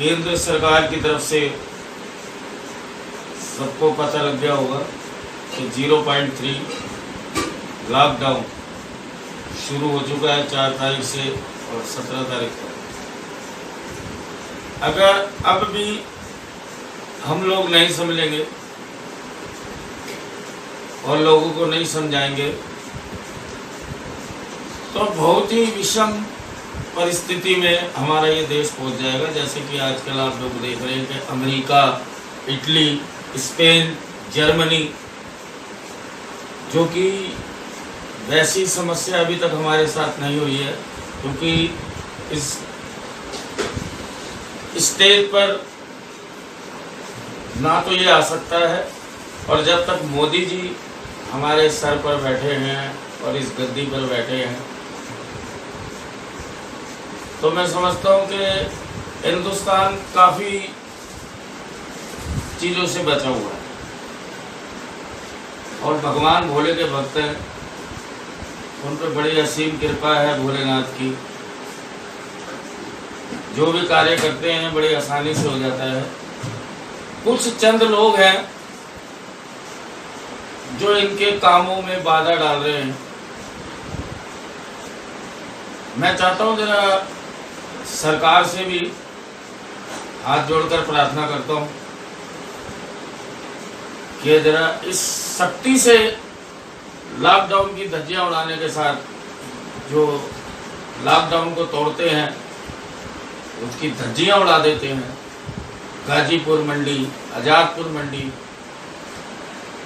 केंद्र सरकार की तरफ से सबको पता लग गया होगा कि 0.3 लॉकडाउन शुरू हो चुका है 4 तारीख से और 17 तारीख तक। अगर अब भी हम लोग नहीं समझेंगे और लोगों को नहीं समझाएंगे तो बहुत ही विषम परिस्थिति में हमारा ये देश पहुंच जाएगा। जैसे कि आजकल आप लोग देख रहे हैं कि अमेरिका, इटली, स्पेन, जर्मनी, जो कि वैसी समस्या अभी तक हमारे साथ नहीं हुई है, क्योंकि इस स्टेज पर ना तो ये आ सकता है, और जब तक मोदी जी हमारे सर पर बैठे हैं और इस गद्दी पर बैठे हैं तो मैं समझता हूँ कि हिंदुस्तान काफ़ी चीज़ों से बचा हुआ है। और भगवान भोले के भक्त हैं, उन पर बड़ी असीम कृपा है भोलेनाथ की। जो भी कार्य करते हैं बड़ी आसानी से हो जाता है। कुछ चंद लोग हैं जो इनके कामों में बाधा डाल रहे हैं। मैं चाहता हूँ जरा सरकार से भी हाथ जोड़कर प्रार्थना करता हूँ कि जरा इस सख्ती से लॉकडाउन की धज्जियां उड़ाने के साथ जो लॉकडाउन को तोड़ते हैं उसकी धज्जियां उड़ा देते हैं। गाजीपुर मंडी, आजादपुर मंडी,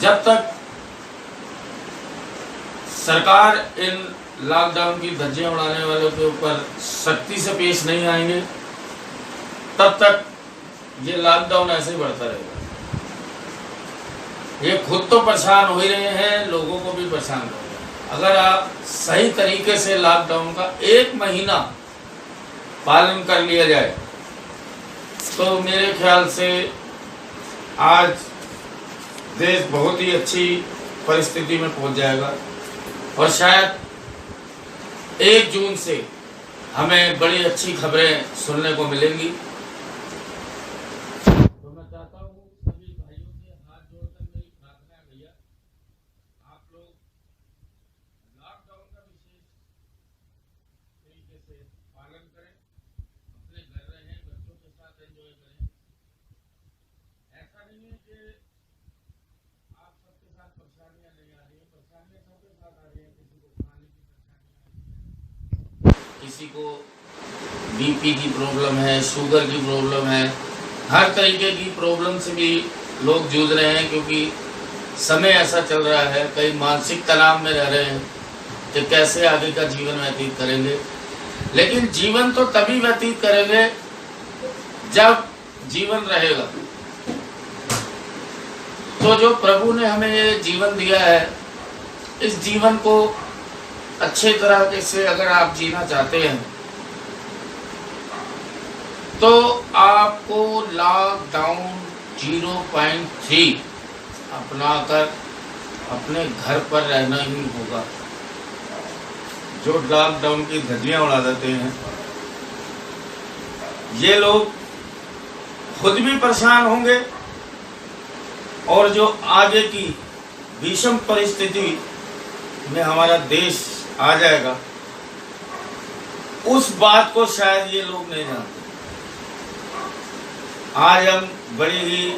जब तक सरकार इन लॉकडाउन की धज्जियां उड़ाने वालों के ऊपर सख्ती से पेश नहीं आएंगे तब तक ये लॉकडाउन ऐसे ही बढ़ता रहेगा। ये खुद तो परेशान हो ही रहे हैं, लोगों को भी परेशान करेगा। अगर आप सही तरीके से लॉकडाउन का 1 महीना पालन कर लिया जाए तो मेरे ख्याल से आज देश बहुत ही अच्छी परिस्थिति में पहुंच जाएगा। और शायद 1 जून से हमें बड़ी अच्छी खबरें सुनने को मिलेंगी। तो मैं चाहता हूँ सभी भाइयों से हाथ जोड़कर मेरी प्रार्थना है, भैया आप लोग लॉकडाउन का विशेष तरीके से पालन करें, अपने घर रहें, बच्चों के साथ एंजॉय करें। ऐसा नहीं है कि आप सबके साथ परेशानियां नहीं आ रही है, परेशानियां सबके साथ आ रही है। किसी को खाने की परेशानी, किसी को बीपी की प्रॉब्लम है, शुगर की प्रॉब्लम है, हर तरीके की प्रॉब्लम से भी लोग जूझ रहे हैं, क्योंकि समय ऐसा चल रहा है। कई मानसिक तनाव में रह रहे हैं कि कैसे आगे का जीवन व्यतीत करेंगे। लेकिन जीवन तो तभी व्यतीत करेंगे जब जीवन रहेगा। तो जो प्रभु ने हमें ये जीवन दिया है, इस जीवन को अच्छे तरह से अगर आप जीना चाहते हैं तो आपको लॉकडाउन 0.3 अपनाकर अपने घर पर रहना ही होगा। जो लॉकडाउन की धज्जियां उड़ा देते हैं ये लोग खुद भी परेशान होंगे, और जो आगे की भीषण परिस्थिति में हमारा देश आ जाएगा उस बात को शायद ये लोग नहीं जानते। आज हम बड़ी ही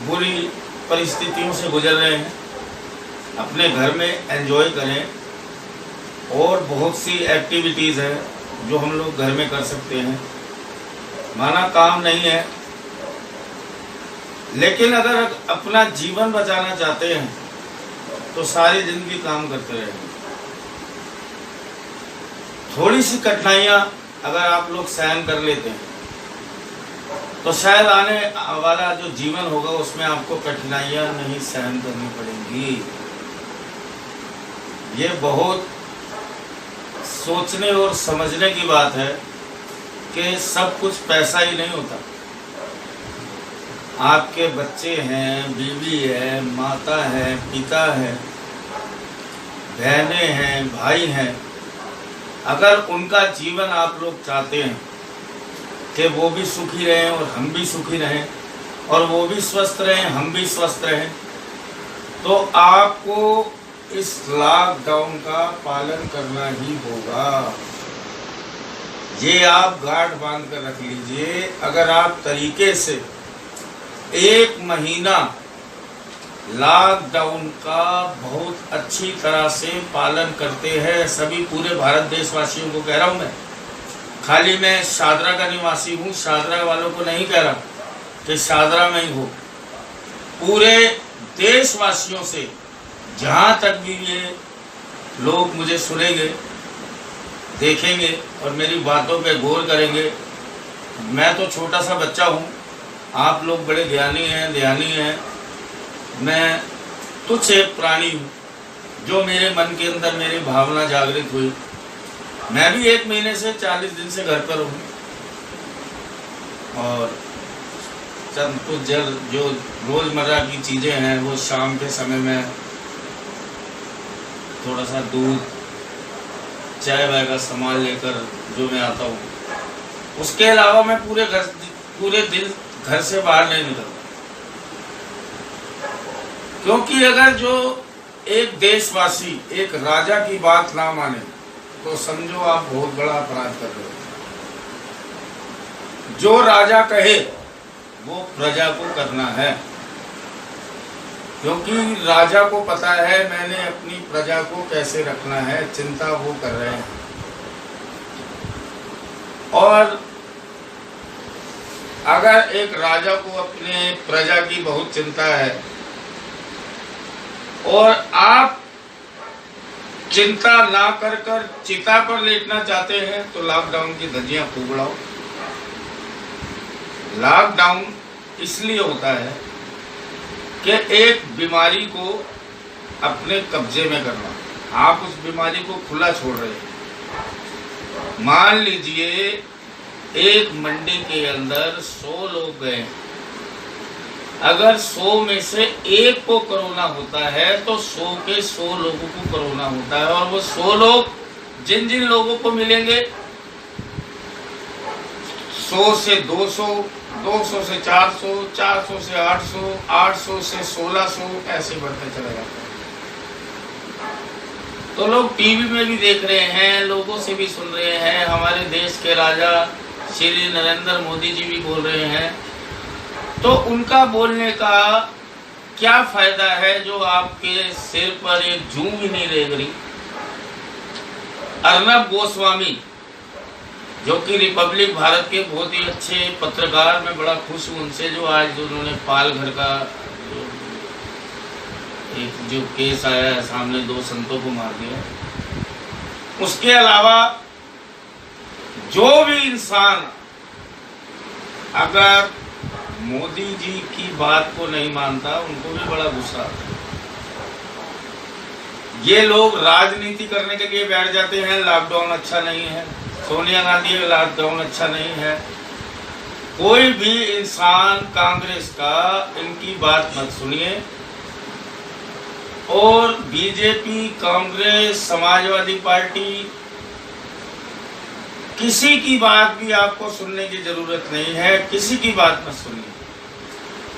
बुरी परिस्थितियों से गुजर रहे हैं। अपने घर में एंजॉय करें, और बहुत सी एक्टिविटीज़ हैं जो हम लोग घर में कर सकते हैं। माना काम नहीं है, लेकिन अगर अपना जीवन बचाना चाहते हैं तो सारी जिंदगी काम करते रहेंगे। थोड़ी सी कठिनाइयाँ अगर आप लोग सहन कर लेते हैं तो शायद आने वाला जो जीवन होगा उसमें आपको कठिनाइयाँ नहीं सहन करनी पड़ेंगी। ये बहुत सोचने और समझने की बात है कि सब कुछ पैसा ही नहीं होता। आपके बच्चे हैं, बीवी है, माता है, पिता है, बहनें हैं, भाई हैं। अगर उनका जीवन आप लोग चाहते हैं कि वो भी सुखी रहें और हम भी सुखी रहें, और वो भी स्वस्थ रहें, हम भी स्वस्थ रहें। तो आपको इस लॉकडाउन का पालन करना ही होगा। ये आप गांठ बांध कर रख लीजिए। अगर आप तरीके से 1 महीना लॉकडाउन का बहुत अच्छी तरह से पालन करते हैं, सभी पूरे भारत देशवासियों को कह रहा हूँ मैं, खाली मैं शादरा का निवासी हूँ, शादरा वालों को नहीं कह रहा कि शादरा में ही हो, पूरे देशवासियों से, जहाँ तक भी ये लोग मुझे सुनेंगे, देखेंगे और मेरी बातों पे गौर करेंगे। मैं तो छोटा सा बच्चा हूँ, आप लोग बड़े ज्ञानी हैं, ध्यानी हैं, मैं तुच्छ एक प्राणी हूँ। जो मेरे मन के अंदर मेरी भावना जागृत हुई, मैं भी 1 महीने से 40 दिन से घर पर हूँ, और चंद कुछ जो रोज़मर्रा की चीज़ें हैं वो शाम के समय में थोड़ा सा दूध, चाय वाय का सामान लेकर जो मैं आता हूँ, उसके अलावा मैं पूरे दिन घर से बाहर नहीं निकलता। क्योंकि अगर जो एक देशवासी एक राजा की बात ना माने तो समझो आप बहुत बड़ा अपराध कर रहे हो। जो राजा कहे वो प्रजा को करना है, क्योंकि राजा को पता है मैंने अपनी प्रजा को कैसे रखना है, चिंता वो कर रहे हैं। और अगर एक राजा को अपने प्रजा की बहुत चिंता है और आप चिंता ना कर चिता पर लेटना चाहते हैं, तो लॉकडाउन की धज्जियां फूंक उड़ाओ। लॉकडाउन इसलिए होता है कि एक बीमारी को अपने कब्जे में करना। आप उस बीमारी को खुला छोड़ रहे हैं। मान लीजिए एक मंडी के अंदर 100 लोग गए, अगर 100 में से 1 को कोरोना होता है तो 100 के 100 लोगों को कोरोना होता है। और वो 100 लोग जिन जिन लोगों को मिलेंगे, 100 से 200, 200 से 400, 400 से 800, 800 से 1600, ऐसे बढ़ते चले जाते हैं। तो लोग टीवी में भी देख रहे हैं, लोगों से भी सुन रहे हैं, हमारे देश के राजा श्री नरेंद्र मोदी जी भी बोल रहे हैं। तो उनका बोलने का क्या फायदा है जो आपके सिर पर एक जूं भी नहीं रेंग रही। अर्नब गोस्वामी जो कि रिपब्लिक भारत के बहुत ही अच्छे पत्रकार, मैं बड़ा खुश हूँ उनसे, जो आज उन्होंने पालघर का एक जो केस आया है सामने, 2 संतों को मार दिया। उसके अलावा जो भी इंसान अगर मोदी जी की बात को नहीं मानता, उनको भी बड़ा गुस्सा आता है। ये लोग राजनीति करने के लिए बैठ जाते हैं, लॉकडाउन अच्छा नहीं है, सोनिया गांधी का लॉकडाउन अच्छा नहीं है। कोई भी इंसान कांग्रेस का इनकी बात मत सुनिए। और बीजेपी, कांग्रेस, समाजवादी पार्टी, किसी की बात भी आपको सुनने की जरूरत नहीं है, किसी की बात मत सुनिए।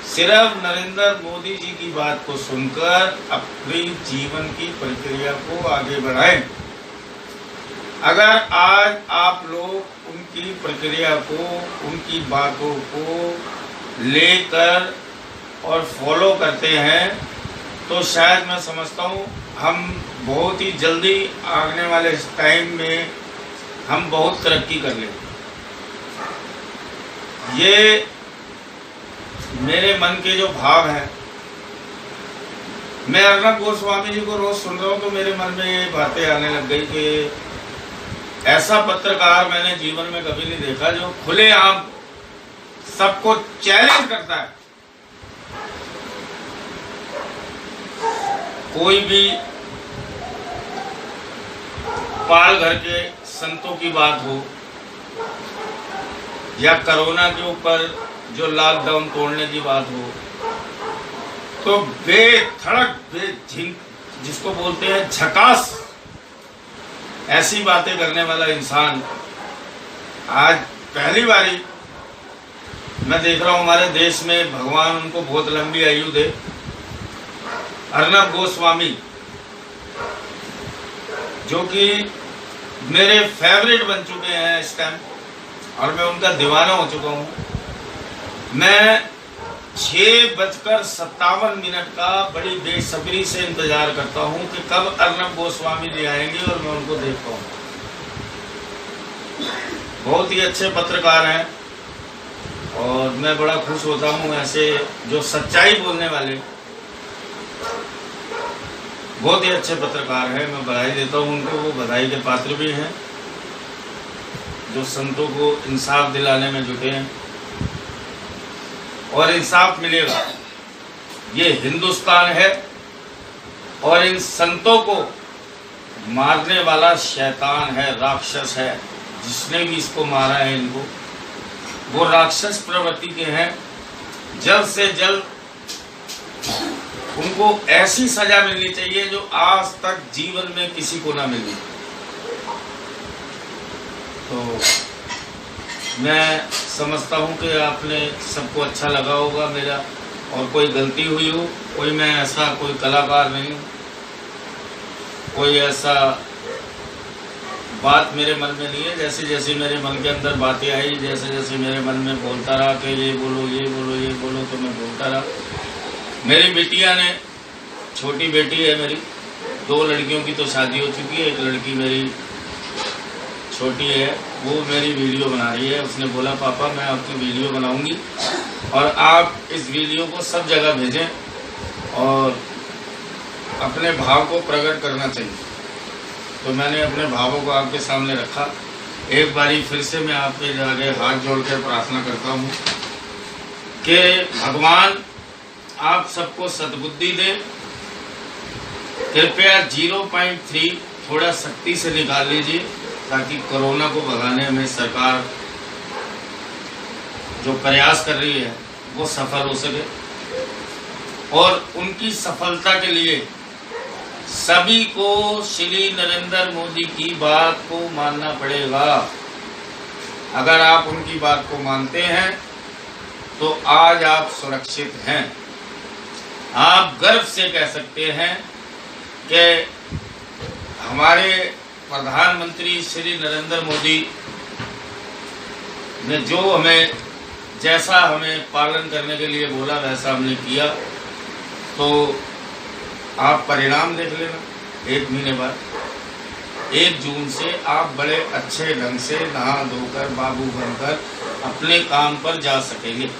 सिर्फ नरेंद्र मोदी जी की बात को सुनकर अपनी जीवन की प्रक्रिया को आगे बढ़ाएं। अगर आज आप लोग उनकी प्रक्रिया को, उनकी बातों को लेकर और फॉलो करते हैं, तो शायद मैं समझता हूँ हम बहुत ही जल्दी आने वाले टाइम में हम बहुत तरक्की कर लेंगे। ये मेरे मन के जो भाव हैं, मैं अर्नब गोस्वामी जी को रोज सुन रहा हूँ तो मेरे मन में ये बातें आने लग गई कि ऐसा पत्रकार मैंने जीवन में कभी नहीं देखा जो खुलेआम सबको चैलेंज करता है। कोई भी पालघर के संतों की बात हो या कोरोना के ऊपर जो लॉकडाउन तोड़ने की बात हो, तो बेधड़क बेझिझक, जिसको बोलते हैं झकास, ऐसी बातें करने वाला इंसान आज पहली बारी मैं देख रहा हूँ हमारे देश में भगवान उनको बहुत लंबी आयु दे। अर्नब गोस्वामी जो कि मेरे फेवरेट बन चुके हैं इस टाइम और मैं उनका दीवाना हो चुका हूँ। मैं 6:57 का बड़ी बेसब्री से इंतजार करता हूँ कि कब अर्नब गोस्वामी जी आएंगे और मैं उनको देख पाऊँ। बहुत ही अच्छे पत्रकार हैं और मैं बड़ा खुश होता हूँ ऐसे जो सच्चाई बोलने वाले बहुत ही अच्छे पत्रकार हैं। मैं बधाई देता हूँ उनको, वो बधाई के पात्र भी हैं जो संतों को इंसाफ दिलाने में जुटे हैं और इंसाफ मिलेगा। ये हिंदुस्तान है और इन संतों को मारने वाला शैतान है, राक्षस है। जिसने भी इसको मारा है इनको, वो राक्षस प्रवृत्ति के हैं। जल्द से जल्द उनको ऐसी सजा मिलनी चाहिए जो आज तक जीवन में किसी को ना मिली। तो मैं समझता हूँ कि आपने सबको अच्छा लगा होगा मेरा, और कोई गलती हुई हो, कोई मैं ऐसा कोई कलाकार नहीं हूँ, कोई ऐसा बात मेरे मन में नहीं है। जैसे जैसे मेरे मन के अंदर बातें आई, जैसे जैसे मेरे मन में बोलता रहा कि ये बोलो ये बोलो ये बोलो, तो मैं बोलता रहा। मेरी बिटिया ने, छोटी बेटी है मेरी, 2 लड़कियों की तो शादी हो चुकी है, एक लड़की मेरी छोटी है, वो मेरी वीडियो बना रही है। उसने बोला पापा मैं आपकी वीडियो बनाऊंगी और आप इस वीडियो को सब जगह भेजें और अपने भाव को प्रकट करना चाहिए। तो मैंने अपने भावों को आपके सामने रखा। एक बारी फिर से मैं आपके आगे हाथ जोड़ कर प्रार्थना करता हूँ कि भगवान आप सबको सद्बुद्धि दे। कृपया 0.3 थोड़ा सख्ती से निकाल लीजिए ताकि कोरोना को भगाने में सरकार जो प्रयास कर रही है वो सफल हो सके। और उनकी सफलता के लिए सभी को श्री नरेंद्र मोदी की बात को मानना पड़ेगा। अगर आप उनकी बात को मानते हैं तो आज आप सुरक्षित हैं। आप गर्व से कह सकते हैं कि हमारे प्रधानमंत्री श्री नरेंद्र मोदी ने जो हमें, जैसा हमें पालन करने के लिए बोला वैसा हमने किया। तो आप परिणाम देख लेना 1 महीने बाद 1 जून से आप बड़े अच्छे ढंग से नहा धोकर बाबू बनकर अपने काम पर जा सकेंगे।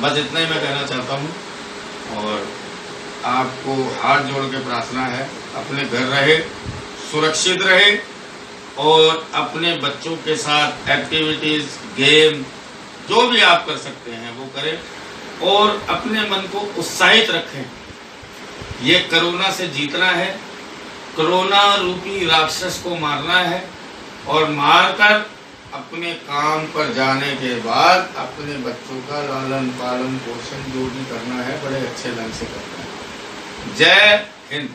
बस इतना ही मैं कहना चाहता हूँ और आपको हाथ जोड़ के प्रार्थना है, अपने घर रहे, सुरक्षित रहे और अपने बच्चों के साथ एक्टिविटीज़, गेम जो भी आप कर सकते हैं वो करें और अपने मन को उत्साहित रखें। ये कोरोना से जीतना है, कोरोना रूपी राक्षस को मारना है और मारकर अपने काम पर जाने के बाद अपने बच्चों का लालन पालन पोषण जो भी करना है बड़े अच्छे ढंग से करना है। जय हिंद।